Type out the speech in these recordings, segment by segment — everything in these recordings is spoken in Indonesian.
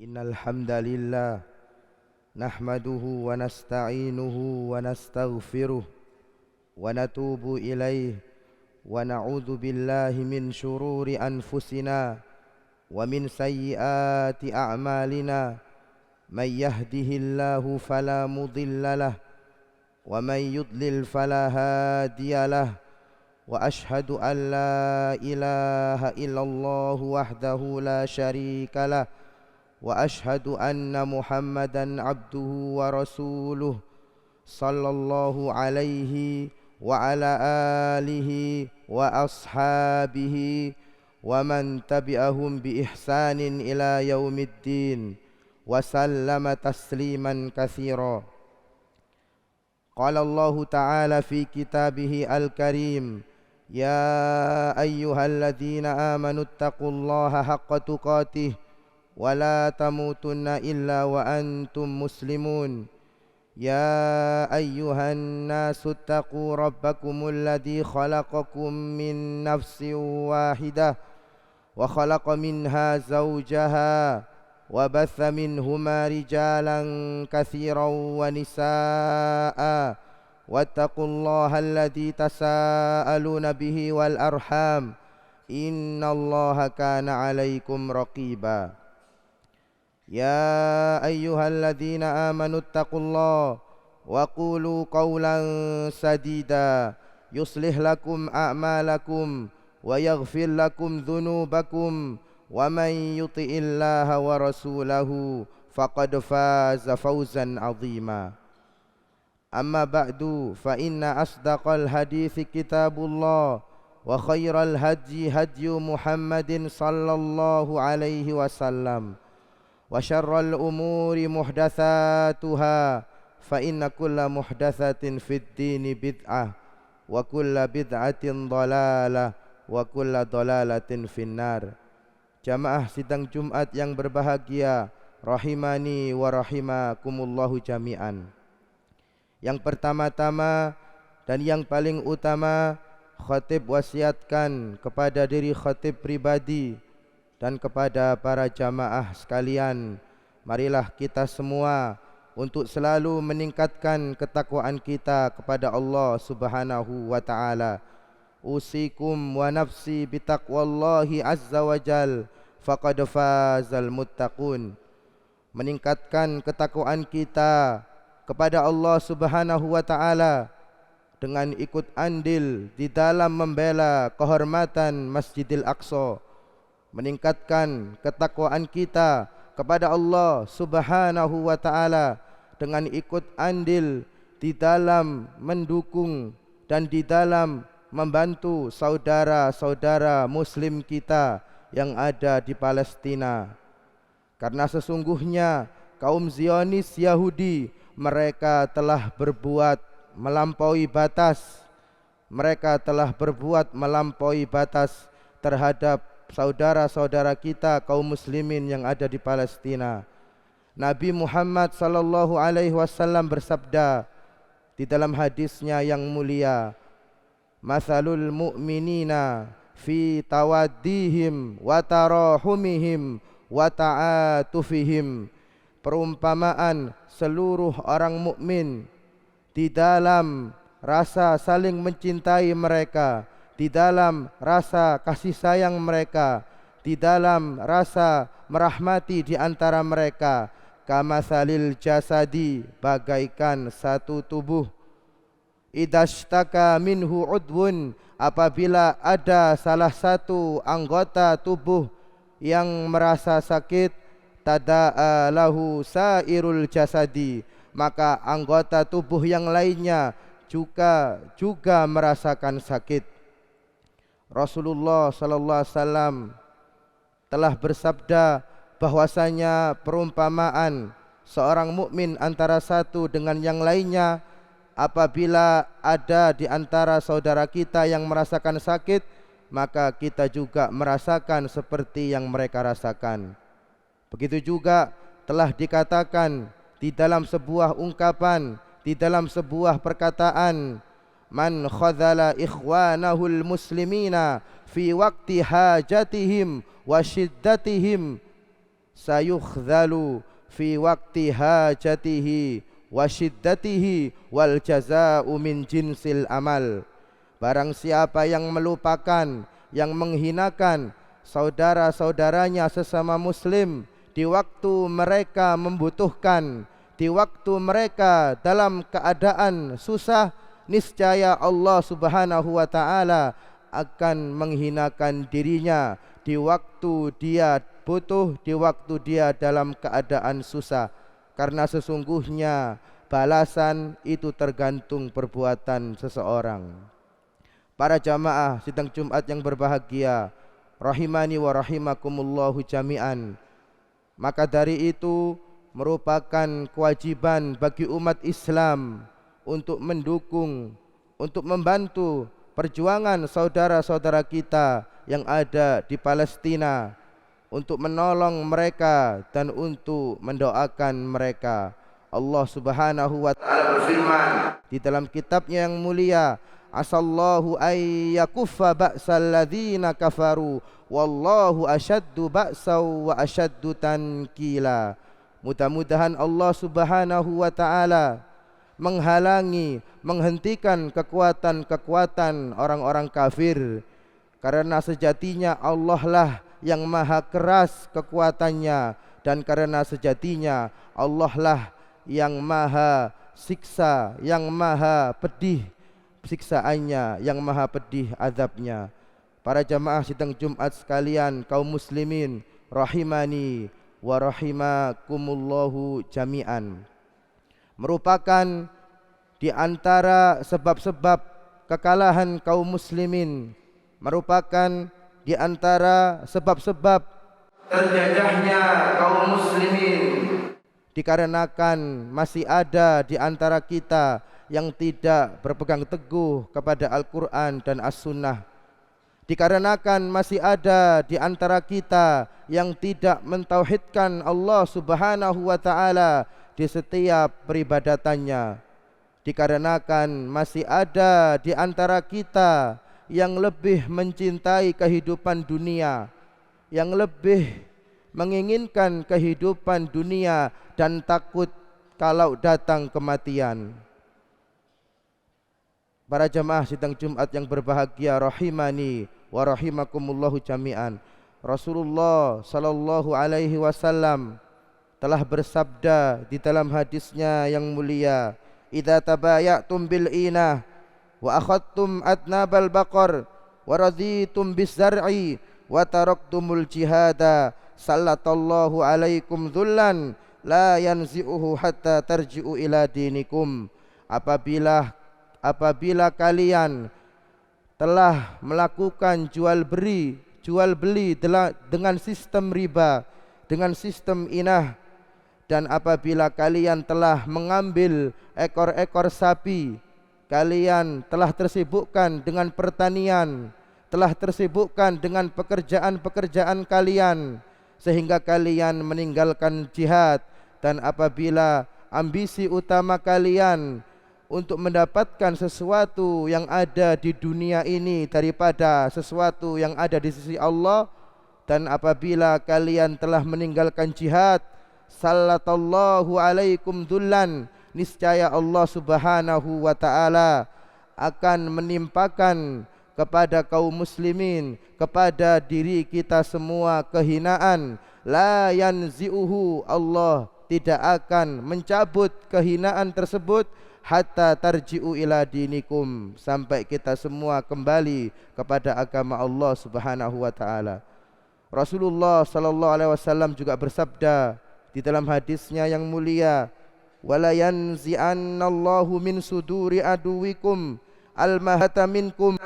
Innal hamdalillah nahmaduhu wa nasta'inuhu wa nastaghfiruh wa natubu ilaih wa na'udzu billahi min syururi anfusina wa min sayyiati a'malina may yahdihillahu fala mudhillalah wa may yudlil fala hadiyalah wa ashhadu an la ilaha illallah wahdahu la syarikalah wa ashhadu anna Muhammadan abduhu wa rasuluh sallallahu alaihi wa ala alihi wa ashabihi wa man tabi'ahum bi ihsanin ila yaumiddin wa sallama tasliman katsira. Qala Allah ta'ala fi kitabihi al-karim, ya ayyuhalladzina amanu taqullaha haqqa tuqatih wa la tamutunna illa wa antum muslimun. Ya ayyuhan nasu taqu rabbakumul ladzi khalaqakum min nafsin wahidah wa khalaqa minha zawjaha wa batha minhuma rijalan katsiran wa nisaa'a wattaqullaha alladzi tasaaluna bihi wal arham innallaha kana 'alaikum raqiba. Ya ayyuhalladzina amanu taqullaha wa qulu qawlan sadida yuslih lakum a'malakum wa yaghfir lakum dhunubakum wa man yuti'illaha wa rasulahu faqad faza fawzan 'azima. Amma ba'du fa inna asdaqal hadithi kitabullah wa khairal hadyi hadyu Muhammadin sallallahu alaihi wasallam wa syarral umuri muhdatsatuha fa inna kulla muhdatsatin fid dini bid'ah wa kulla bid'atin dhalalah wa kulla dhalalatin finnar. Jamaah sidang Jumat yang berbahagia, rahimani wa rahimakumullahu jami'an. Yang pertama-tama dan yang paling utama, khatib wasiatkan kepada diri khatib pribadi dan kepada para jamaah sekalian, marilah kita semua untuk selalu meningkatkan ketakwaan kita kepada Allah Subhanahu wa taala. Usikum wa nafsi bitaqwallahi azza wa jal faqad fazal muttaqun. Meningkatkan ketakwaan kita kepada Allah Subhanahu wa taala dengan ikut andil di dalam membela kehormatan Masjidil Aqsa, meningkatkan ketakwaan kita kepada Allah Subhanahu wa taala dengan ikut andil di dalam mendukung dan di dalam membantu saudara-saudara muslim kita yang ada di Palestina. Karena sesungguhnya kaum Zionis Yahudi mereka telah berbuat melampaui batas. Mereka telah berbuat melampaui batas terhadap saudara-saudara kita kaum muslimin yang ada di Palestina. Nabi Muhammad sallallahu alaihi wasallam bersabda di dalam hadisnya yang mulia, "Matsalul mu'minina fi tawaddihim wa tarahumihim wa ta'atufihim." Perumpamaan seluruh orang mukmin di dalam rasa saling mencintai mereka, di dalam rasa kasih sayang mereka, di dalam rasa merahmati di antara mereka, kamatsalil jasadi, bagaikan satu tubuh. Idashtaka minhu udwun, apabila ada salah satu anggota tubuh yang merasa sakit, tada'a lahu sairul jasadi, maka anggota tubuh yang lainnya juga merasakan sakit. Rasulullah sallallahu alaihi wasallam telah bersabda bahwasanya perumpamaan seorang mukmin antara satu dengan yang lainnya, apabila ada di antara saudara kita yang merasakan sakit, maka kita juga merasakan seperti yang mereka rasakan. Begitu juga telah dikatakan di dalam sebuah ungkapan, di dalam sebuah perkataan, man khadzala ikhwanahul muslimina fi waqti hajatihim wa syiddatihim, sayukhdhalu fi waqti hajatihi wa syiddatihi wal jazaa'u min jinsil amal. Barang siapa yang melupakan, yang menghinakan saudara-saudaranya sesama muslim di waktu mereka membutuhkan, di waktu mereka dalam keadaan susah, niscaya Allah Subhanahu wa taala akan menghinakan dirinya di waktu dia butuh, di waktu dia dalam keadaan susah. Karena sesungguhnya balasan itu tergantung perbuatan seseorang. Para jamaah sidang Jumat yang berbahagia, rahimani wa rahimakumullahu jami'an. Maka dari itu merupakan kewajiban bagi umat Islam untuk mendukung, untuk membantu perjuangan saudara-saudara kita yang ada di Palestina, untuk menolong mereka dan untuk mendoakan mereka. Allah Subhanahu wa taala berfirman di dalam kitabnya yang mulia, asallahu ayyakuffa ba'sal ladzina kafaru wallahu asyaddu ba'saw wa asyaddu tankila. Mudah-mudahan Allah Subhanahu wa taala menghalangi, menghentikan kekuatan-kekuatan orang-orang kafir, karena sejatinya Allah lah yang maha keras kekuatannya, dan karena sejatinya Allah lah yang maha siksa, yang maha pedih siksaannya, yang maha pedih azabnya. Para jamaah sidang Jumat sekalian, kaum muslimin rahimani wa rahimakumullahu jami'an, merupakan di antara sebab-sebab kekalahan kaum muslimin, merupakan di antara sebab-sebab terjajahnya kaum muslimin, dikarenakan masih ada di antara kita yang tidak berpegang teguh kepada Al-Quran dan As-Sunnah, dikarenakan masih ada di antara kita yang tidak mentauhidkan Allah Subhanahu wa taala di setiap peribadatannya, dikarenakan masih ada di antara kita yang lebih mencintai kehidupan dunia, yang lebih menginginkan kehidupan dunia dan takut kalau datang kematian. Para jamaah sidang Jumat yang berbahagia rahimani wa rahimakumullahu jami'an, Rasulullah sallallahu alaihi wasallam telah bersabda di dalam hadisnya yang mulia, idza tabayatum bil inah wa akhadtum adnabal baqar wa raditum bizar'i wa taraktumul jihada sallallahu alaikum dhullan la yanzi'uhu hatta tarji'u ila dinikum. Apabila kalian telah melakukan jual beli dengan sistem riba, dengan sistem inah, dan apabila kalian telah mengambil ekor-ekor sapi, kalian telah tersibukkan dengan pertanian, telah tersibukkan dengan pekerjaan-pekerjaan kalian, sehingga kalian meninggalkan jihad. Dan apabila ambisi utama kalian untuk mendapatkan sesuatu yang ada di dunia ini daripada sesuatu yang ada di sisi Allah, dan apabila kalian telah meninggalkan jihad, sallallahu alaikum dhullan, niscaya Allah Subhanahu wa taala akan menimpakan kepada kaum muslimin, kepada diri kita semua kehinaan. La yanzi'uhu, Allah tidak akan mencabut kehinaan tersebut hatta tarji'u ila dinikum, sampai kita semua kembali kepada agama Allah Subhanahu wa taala. Rasulullah sallallahu alaihi wasallam juga bersabda di dalam hadisnya yang mulia, wala yanzi'annallahu min suduri aduwikum al-mahata minkum,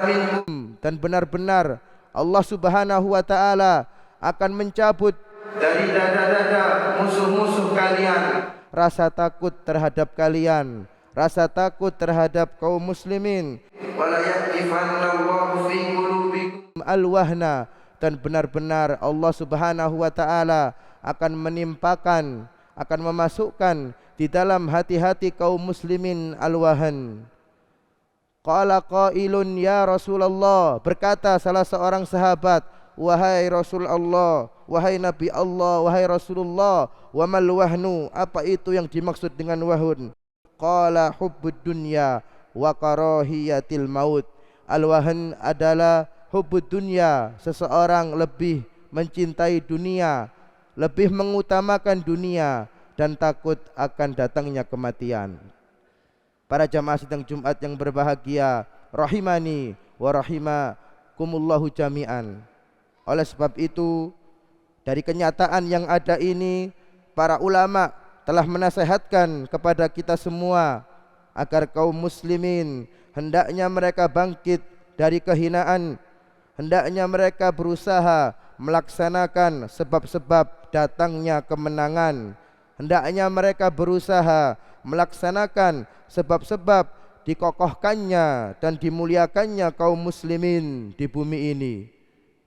dan benar-benar Allah Subhanahu wa taala akan mencabut dari dada-dada musuh-musuh kalian rasa takut terhadap kalian, rasa takut terhadap kaum muslimin. Wala yaqifannallahu fi qulubikum al-wahna, dan benar-benar Allah Subhanahu wa taala akan menimpakan, akan memasukkan di dalam hati-hati kaum muslimin al-wahan. Qala qailun ya Rasulullah, berkata salah seorang sahabat, wahai Rasul Allah, wahai Nabi Allah, wahai Rasulullah, wa mal wahnu, apa itu yang dimaksud dengan wahun? Qala hubbud dunya wa karahiyatil maut. Al-wahn adalah hubbud dunya, seseorang lebih mencintai dunia, lebih mengutamakan dunia dan takut akan datangnya kematian. Para jamaah sidang Jumat yang berbahagia, rahimani wa rahimakumullahu jami'an. Oleh sebab itu, dari kenyataan yang ada ini, para ulama telah menasehatkan kepada kita semua agar kaum muslimin hendaknya mereka bangkit dari kehinaan, hendaknya mereka berusaha melaksanakan sebab-sebab datangnya kemenangan, hendaknya mereka berusaha melaksanakan sebab-sebab dikokohkannya dan dimuliakannya kaum muslimin di bumi ini.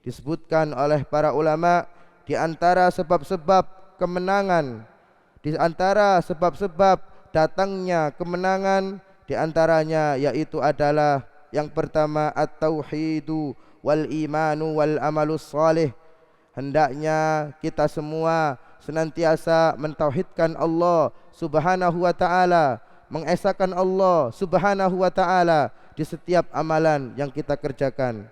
Disebutkan oleh para ulama, di antara sebab-sebab kemenangan, di antara sebab-sebab datangnya kemenangan, di antaranya yaitu adalah yang pertama at-tauhidu wal imanu wal amalus salih. Hendaknya kita semua senantiasa mentauhidkan Allah Subhanahu wa taala, mengesahkan Allah Subhanahu wa taala di setiap amalan yang kita kerjakan.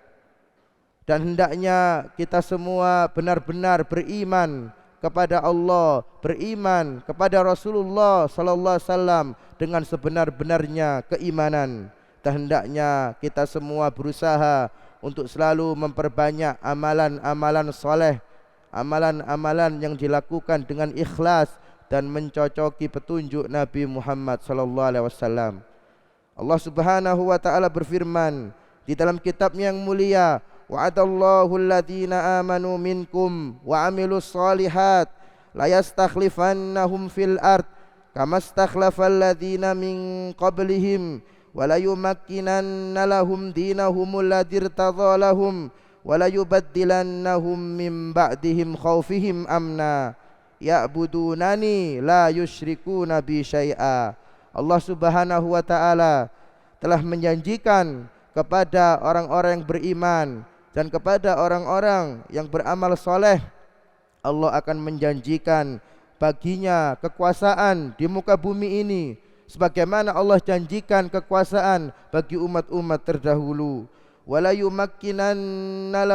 Dan hendaknya kita semua benar-benar beriman kepada Allah, beriman kepada Rasulullah sallallahu alaihi wasallam dengan sebenar-benarnya keimanan. Dan hendaknya kita semua berusaha untuk selalu memperbanyak amalan-amalan soleh, amalan-amalan yang dilakukan dengan ikhlas dan mencocoki petunjuk Nabi Muhammad sallallahu alaihi wasallam. Allah Subhanahu wa taala berfirman di dalam kitabnya yang mulia, wa'adallahu alladhina amanu minkum wa amilus solihat la yastakhlifannahum fil ard kama istakhlafal ladzina min qablihim wa la yumakkinanna lahum dinahum alladzi irtadha lahum wa la yubaddilannahum min ba'dihim khawfihim amna ya'budunani la yusyrikuna bi syai'a. Allah Subhanahu wa taala telah menjanjikan kepada orang-orang yang beriman dan kepada orang-orang yang beramal soleh, Allah akan menjanjikan baginya kekuasaan di muka bumi ini sebagaimana Allah janjikan kekuasaan bagi umat-umat terdahulu. Wala yumakkinanna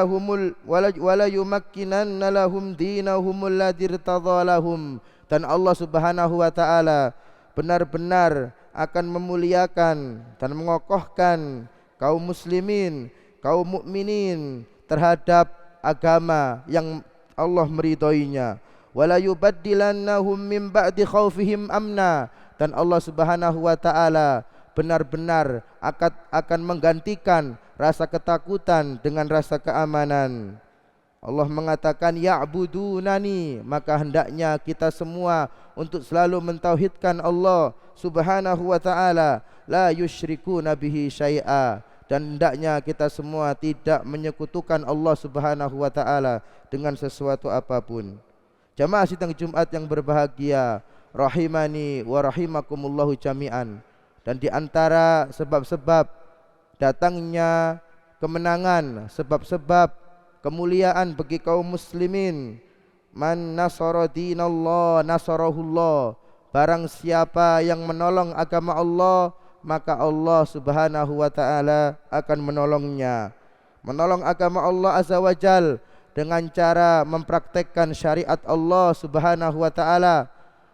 lahum dinahumul ladzi irtadha lahum. Dan Allah Subhanahu wa taala benar-benar akan memuliakan dan mengokohkan kaum muslimin, kaum mukminin terhadap agama yang Allah meridhoinya. Wala yubaddilannahum min ba'di khaufihim amna. Dan Allah Subhanahu wa taala benar-benar akan menggantikan rasa ketakutan dengan rasa keamanan. Allah mengatakan ya'budunani, maka hendaknya kita semua untuk selalu mentauhidkan Allah Subhanahu wa taala, la yusyrikuna bihi syai'a. Dan hendaknya kita semua tidak menyekutukan Allah Subhanahu wa taala dengan sesuatu apapun. Jamaah sidang Jumat yang berbahagia, rahimani wa rahimakumullahu jami'an. Dan di antara sebab-sebab datangnya kemenangan, sebab-sebab kemuliaan bagi kaum muslimin, man nasara dinallah nasarahullah. Barang siapa yang menolong agama Allah, maka Allah Subhanahu wa taala akan menolongnya. Menolong agama Allah azza wa jal dengan cara mempraktekkan syariat Allah Subhanahu wa taala.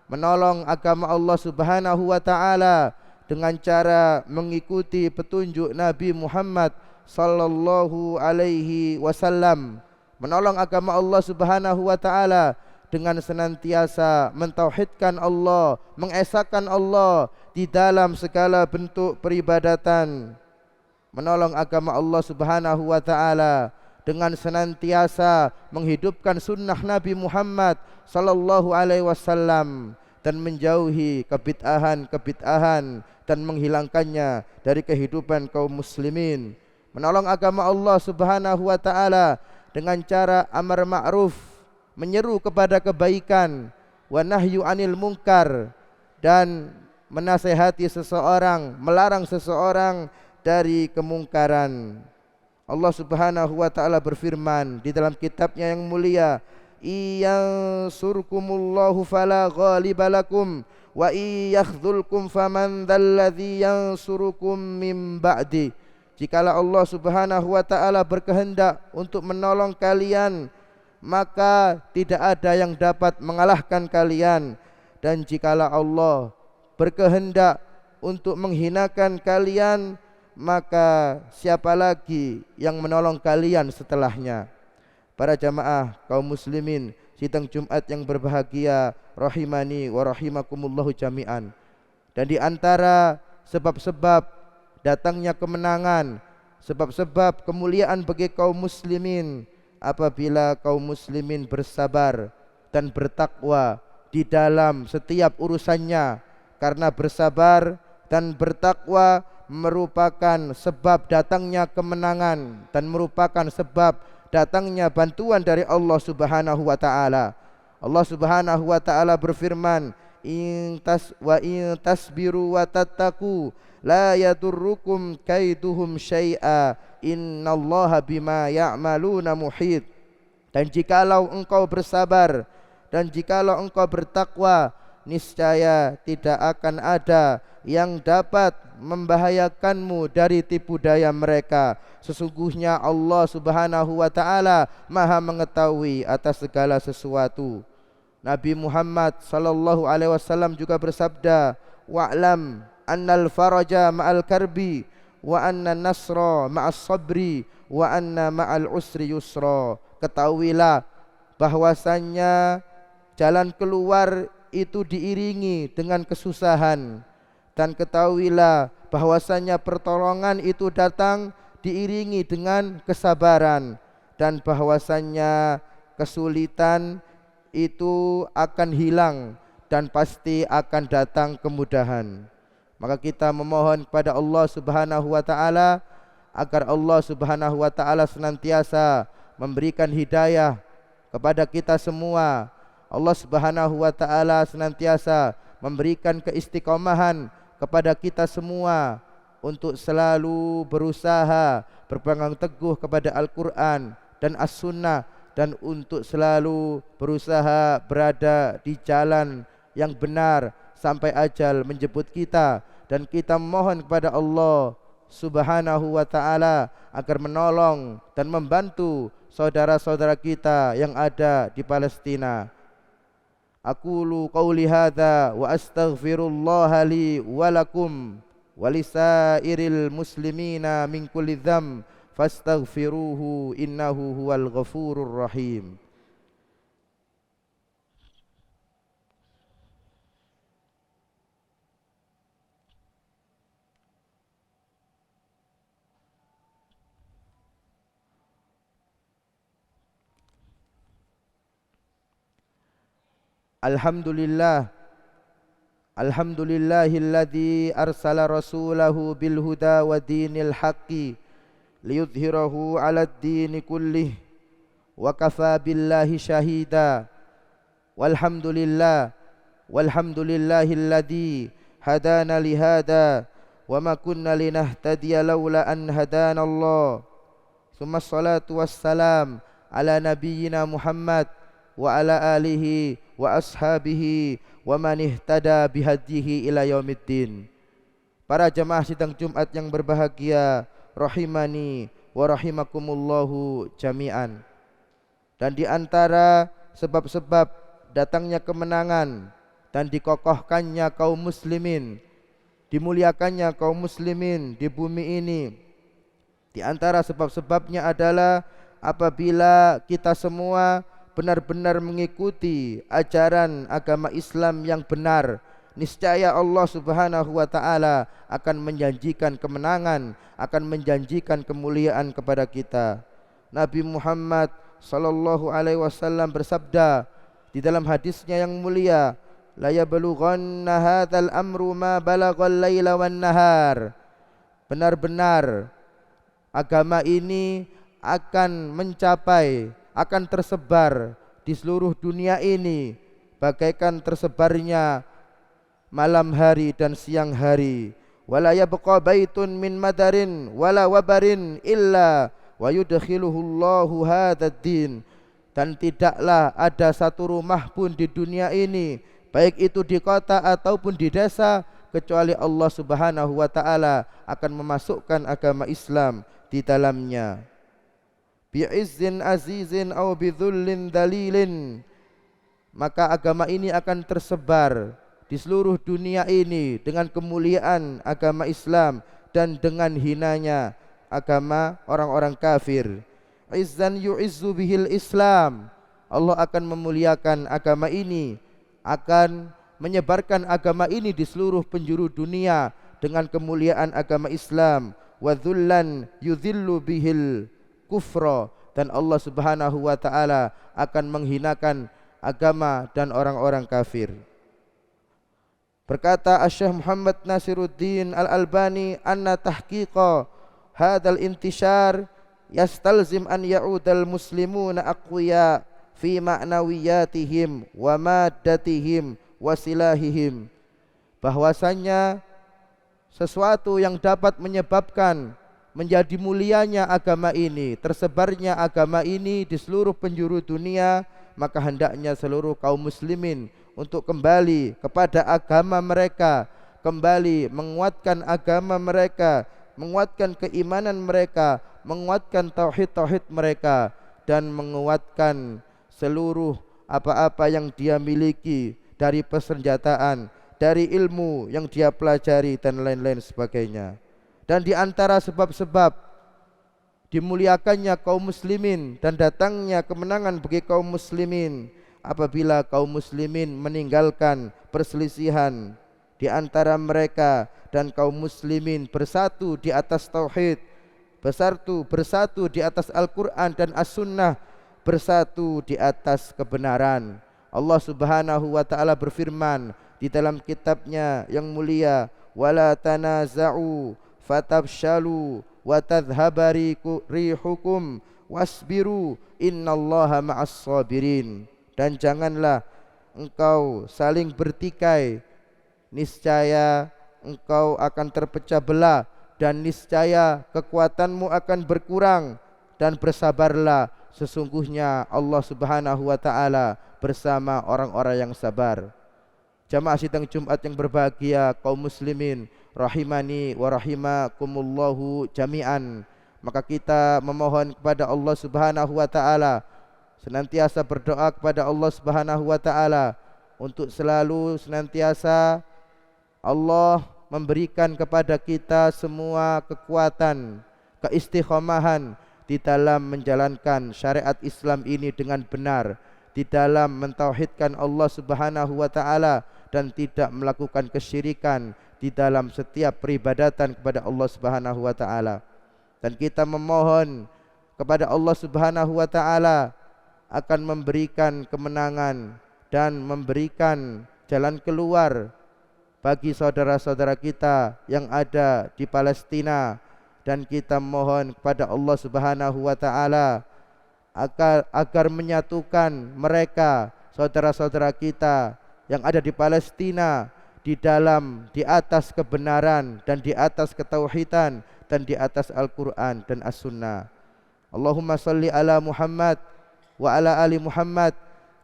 Menolong agama Allah Subhanahu wa taala dengan cara mengikuti petunjuk Nabi Muhammad sallallahu alaihi wasallam. Menolong agama Allah Subhanahu wa taala dengan senantiasa mentauhidkan Allah, mengesahkan Allah di dalam segala bentuk peribadatan. Menolong agama Allah Subhanahu wa taala dengan senantiasa menghidupkan sunnah Nabi Muhammad sallallahu alaihi wasallam dan menjauhi kebid'ahan dan menghilangkannya dari kehidupan kaum muslimin. Menolong agama Allah Subhanahu wa taala dengan cara amar ma'ruf, menyeru kepada kebaikan, wa nahyu anil munkar, dan menasehati seseorang, melarang seseorang dari kemungkaran. Allah Subhanahu wa taala berfirman di dalam kitabnya yang mulia, "Iyansurkumullahu fala ghaliba wa iyakhzulkum faman dzalladzi yansurukum min ba'di." Jikalau Allah Subhanahu wa taala berkehendak untuk menolong kalian, maka tidak ada yang dapat mengalahkan kalian. Dan jikalau Allah berkehendak untuk menghinakan kalian, maka siapa lagi yang menolong kalian setelahnya? Para jamaah kaum muslimin sidang Jumat yang berbahagia, rahimani wa rahimakumullahu jami'an. Dan di antara sebab-sebab datangnya kemenangan, sebab-sebab kemuliaan bagi kaum muslimin, apabila kaum muslimin bersabar dan bertakwa di dalam setiap urusannya. Karena bersabar dan bertakwa merupakan sebab datangnya kemenangan dan merupakan sebab datangnya bantuan dari Allah Subhanahu wa taala. Allah Subhanahu wa taala berfirman, in tasbiru wa tattaqu la yadurrukum kaiduhum syai'a innallaha bima ya'maluna muhit." Dan jikalau engkau bersabar dan jikalau engkau bertakwa, niscaya tidak akan ada yang dapat membahayakanmu dari tipu daya mereka. Sesungguhnya Allah Subhanahu wa taala Maha mengetahui atas segala sesuatu. Nabi Muhammad sallallahu alaihi wasallam juga bersabda, "Wa'lam annal faraja ma'al karbi wa anna nasra ma'as sabri wa anna ma'al usri yusra." Ketahuilah bahwasannya jalan keluar itu diiringi dengan kesusahan, dan ketahuilah bahwasanya pertolongan itu datang diiringi dengan kesabaran, dan bahwasanya kesulitan itu akan hilang dan pasti akan datang kemudahan. Maka kita memohon kepada Allah Subhanahu wa taala agar Allah Subhanahu wa taala senantiasa memberikan hidayah kepada kita semua. Allah Subhanahu wa taala senantiasa memberikan keistiqomahan kepada kita semua untuk selalu berusaha berpegang teguh kepada Al-Qur'an dan As-Sunnah, dan untuk selalu berusaha berada di jalan yang benar sampai ajal menjemput kita. Dan kita mohon kepada Allah Subhanahu wa taala agar menolong dan membantu saudara-saudara kita yang ada di Palestina. Aqulu qawli hadza wa astaghfirullaha li wa lakum wa lisairil muslimina min kulli dzamb fastaghfiruhu innahu huwal ghafurur rahim. Alhamdulillah, alhamdulillahilladzi arsala rasulahu bil huda wa dinil haqqi liyudhhirahu 'alad dini kullih wa kafa billahi syahida. Walhamdulillah, walhamdulillahilladzi hadana li hada wa ma kunna linahtadiya laula an hadana Allah. Tsumma ssalatu wassalam ala nabiyyina Muhammad wa ala alihi wa ashabihi wa man ihtada bihadihi ila yaumiddin. Para jamaah sidang Jumat yang berbahagia, rahimani wa rahimakumullahu jami'an. Dan di antara sebab-sebab datangnya kemenangan dan dikokohkannya kaum muslimin, dimuliakannya kaum muslimin di bumi ini, di antara sebab-sebabnya adalah apabila kita semua benar-benar mengikuti ajaran agama Islam yang benar, niscaya Allah Subhanahu wa taala akan menjanjikan kemenangan, akan menjanjikan kemuliaan kepada kita. Nabi Muhammad sallallahu alaihi wasallam bersabda di dalam hadisnya yang mulia, la yablughanna hadzal amru ma balaghal laila wan nahar. Benar-benar agama ini akan mencapai, akan tersebar di seluruh dunia ini bagaikan tersebarnya malam hari dan siang hari. Wala yabqa baitun min madarin wala wabarin illa wa yudkhiluhullahu hadzal din, dan tidaklah ada satu rumah pun di dunia ini, baik itu di kota ataupun di desa, kecuali Allah Subhanahu wa taala akan memasukkan agama Islam di dalamnya. Bi'izzin azizin aw bidzullin dalilin, maka agama ini akan tersebar di seluruh dunia ini dengan kemuliaan agama Islam dan dengan hinanya agama orang-orang kafir. Izzan yu'izzu bihil Islam, Allah akan memuliakan agama ini, akan menyebarkan agama ini di seluruh penjuru dunia dengan kemuliaan agama Islam. Wa dzullan yudhillu bihil kufra, dan Allah Subhanahu wa taala akan menghinakan agama dan orang-orang kafir. Berkata Asy-Syaikh Muhammad Nasiruddin Al-Albani, anna tahqiqa hadzal intishar yastalzim an ya'udal muslimuna aqwiya fi ma'nawiyatihim wa maddatihim wa silahihim, bahwasanya sesuatu yang dapat menyebabkan menjadi mulianya agama ini, tersebarnya agama ini di seluruh penjuru dunia, maka hendaknya seluruh kaum muslimin untuk kembali kepada agama mereka, kembali menguatkan agama mereka, menguatkan keimanan mereka, menguatkan tauhid-tauhid mereka, dan menguatkan seluruh apa-apa yang dia miliki dari persenjataan, dari ilmu yang dia pelajari dan lain-lain sebagainya. Dan di antara sebab-sebab dimuliakannya kaum muslimin dan datangnya kemenangan bagi kaum muslimin apabila kaum muslimin meninggalkan perselisihan di antara mereka, dan kaum muslimin bersatu di atas tauhid, bersatu di atas Al-Quran dan As-Sunnah, bersatu di atas kebenaran. Allah Subhanahu wa taala berfirman di dalam kitabnya yang mulia, wala tanaza'u fatabshalu wa tadhhaba rihukum wasbiru innallaha ma'as sabirin, dan janganlah engkau saling bertikai, niscaya engkau akan terpecah belah, dan niscaya kekuatanmu akan berkurang, dan bersabarlah, sesungguhnya Allah Subhanahu wa taala bersama orang-orang yang sabar. Jamaah sidang Jumat yang berbahagia, kaum muslimin rahimani wa rahimakumullahu jami'an, maka kita memohon kepada Allah Subhanahu wa taala, senantiasa berdoa kepada Allah Subhanahu wa taala untuk selalu senantiasa Allah memberikan kepada kita semua kekuatan, keistiqomahan di dalam menjalankan syariat Islam ini dengan benar, di dalam mentauhidkan Allah Subhanahu wa taala dan tidak melakukan kesyirikan di dalam setiap peribadatan kepada Allah Subhanahu wa taala. Dan kita memohon kepada Allah Subhanahu wa taala akan memberikan kemenangan dan memberikan jalan keluar bagi saudara-saudara kita yang ada di Palestina, dan kita mohon kepada Allah Subhanahu wa taala agar menyatukan mereka, saudara-saudara kita yang ada di Palestina, di atas kebenaran dan di atas ketauhidan dan di atas Al-Quran dan As-Sunnah. Allahumma salli ala Muhammad wa ala ali Muhammad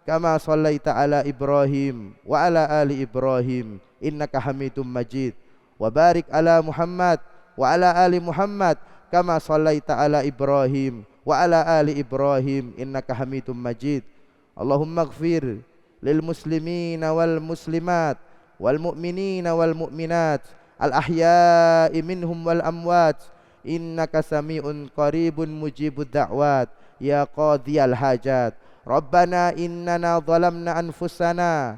kama sallaita ala Ibrahim wa ala ali Ibrahim innaka Hamidum Majid, wa barik ala Muhammad wa ala ali Muhammad kama sallaita ala Ibrahim wa ala ali Ibrahim innaka Hamidum Majid. Allahumma ighfir lil muslimina wal muslimat wal mu'minina wal mu'minat al ahya'i minhum wal amwat innaka sami'un qaribun mujibud da'wat ya qadiyal hajat. Rabbana innana zalamna anfusana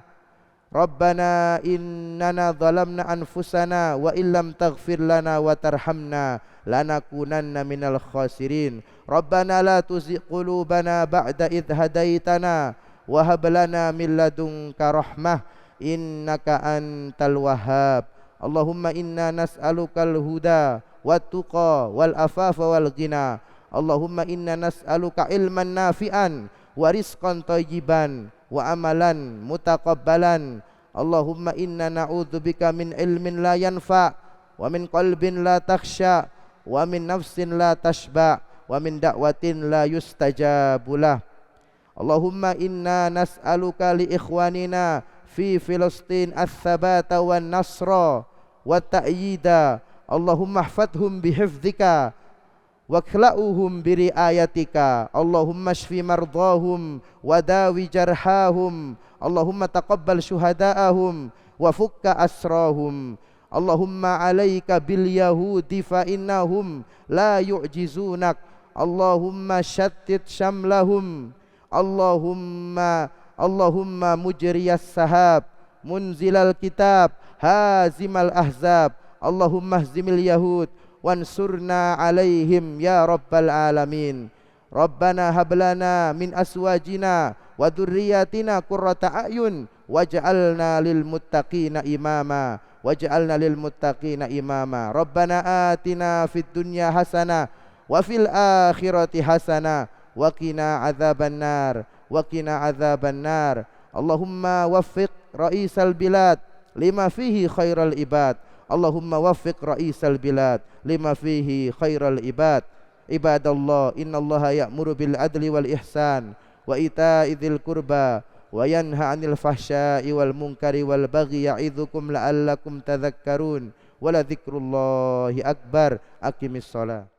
wa illam taghfir lana wa tarhamna lanakunanna minal khasirin. Rabbana la tuzigh qulubana ba'da idh hadaitana wa hab lana min ladunka rahmah innaka antal wahhab. Allahumma inna nas'alukal huda wat tuqa wal afafa wal ghina. Allahumma inna nas'aluka ilman nafi'an wa rizqan thayyiban wa amalan mutaqabbalan. Allahumma inna na'udzubika min ilmin la yanfa' wa min qalbin la takhsha wa min nafsin la tashba' wa min da'watin la yustajabu lah. Allahumma inna nas'aluka li ikhwanina fi Filistin ats-tsabata wan nasra wa ta'yida. Allahumma ihfadhum bihifdzika wakhla'uhum biriayatika. Allahumma shfi mardahum wa dawi jarhahum. Allahumma taqabbal syuhada'ahum wa fukka asrahum. Allahumma alaika bil yahudi fa innahum la yu'jizunak. Allahumma shattit syamlahum. Allahumma mujriyas sahab, munzilal kitab, hazimal ahzab. Allahumma hzimil yahud wansurna alaihim ya rabbal alamin. Rabbana hablana min aswajina wa dzurriyyatina qurrata a'yun waj'alna lil muttaqina imama. Rabbana atina fid dunya hasanah wa fil akhirati hasanah wa qina adzabannar. Allahumma waffiq raisal bilad lima fihi khairal ibad. Allahumma waffiq raisal bilad lima fihi khairal ibad. Ibadallah, innallaha ya'muru bil adli wal ihsan wa ita'i dzil qurba wa yanha 'anil fahsya'i wal munkari wal baghi ya'idzukum la'allakum tadhakkarun. Wa la dzikrullahi akbar. Aqimis shalah.